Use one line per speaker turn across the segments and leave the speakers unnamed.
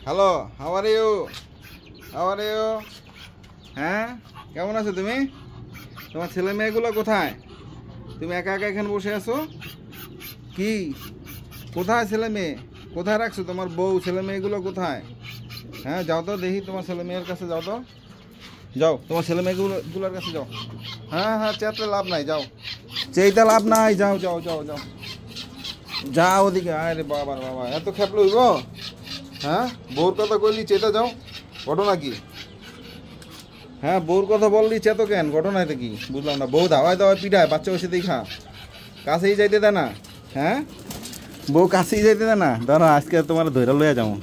Hello, how are you? How are you? হ্যাঁ, কেমন আছো তুমি? তোমার ছেলে মেয়েগুলো কোথায়? তুমি একা একা এখানে বসে আছো? কি কোথায় ছেলে মেয়ে? কোথায় রাখছো তোমার বউ? ছেলে মেয়েগুলো কোথায়? হ্যাঁ, যাও তো দেখি তোমার ছেলে মেয়ের কাছে, যাও তো, যাও তোমার ছেলে মেয়েগুলোর কাছে যাও। হ্যাঁ হ্যাঁ, চেতে লাভ নাই, যাও, চেইতে লাভ নাই, যাও যাও যাও যাও, যাও ওদিকে। আরে বাবা বাবা, এত খেপ লইব? হ্যাঁ, বউর কথা কইলি চেতে যাও, ঘটনা কি? হ্যাঁ, বউর কথা বললি চেতো কেন? ঘটনা এটা কি বুঝলাম না। বউ ধাওয়ায় দাওয়ায় পিঠায়, বাচ্চা বসে দেখা কাছেই যাইতে দেয় না। হ্যাঁ, বউ কাছেই যাইতে দেয় না। ধরো আজকে তোমার ধৈরা লইয়া যাবো,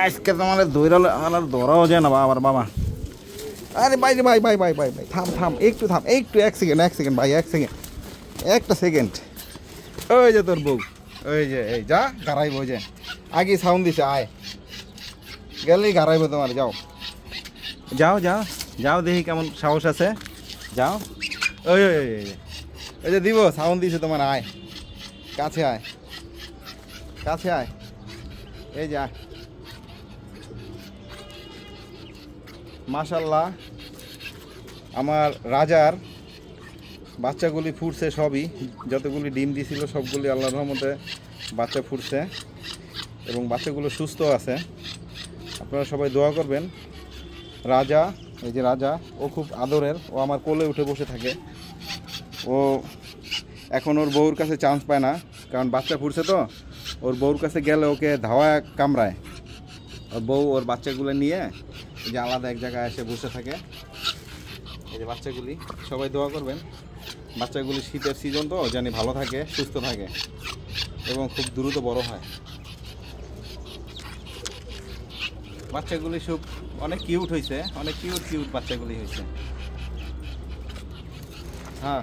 আজকে তোমার ধৈরা আর ধরাও যায় না বাবার বাবা। আরে ভাই ভাই ভাই ভাই ভাই ভাই, থাম থাম, একটু থাম, একটু, এক সেকেন্ড ভাই, এক সেকেন্ড, একটা সেকেন্ড। ওই যে তোর বউ, ওই যে, এই যা গাড়াইব, ওই যে আগে সাউন্ড দিছে, আয় গেলেই গাড়াইব তোমার। যাও যাও যাও যাও, দেখি কেমন সাহস আছে, যাও। ওই ওই ওই ওই যে দিব, সাউন্ড দিছে তোমার, আয় কাছে, আয় কাছে, আয়, এই যে আয়। মাশাল্লাহ, আমার রাজার বাচ্চাগুলি ফুটছে সবই, যতগুলি ডিম দিছিল সবগুলি আল্লাহর রহমতে বাচ্চা ফুটছে এবং বাচ্চাগুলো সুস্থ আছে। আপনারা সবাই দোয়া করবেন। রাজা, এই যে রাজা, ও খুব আদরের, ও আমার কোলে উঠে বসে থাকে। ও এখন ওর বউর কাছে চান্স পায় না, কারণ বাচ্চা ফুটছে তো। ওর বউর কাছে গেলে ওকে ধাওয়া কামড়ায়। ওর বউ ওর বাচ্চাগুলো নিয়ে এই যে আলাদা এক জায়গায় এসে বসে থাকে। এই যে বাচ্চাগুলি, সবাই দোয়া করবেন। বাচ্চাগুলি শীতের সিজন তো, জানি ভালো থাকে, সুস্থ থাকে এবং খুব দ্রুত বড় হয়। বাচ্চাগুলি সব অনেক কিউট হয়েছে, অনেক কিউট কিউট বাচ্চাগুলি হয়েছে। হ্যাঁ।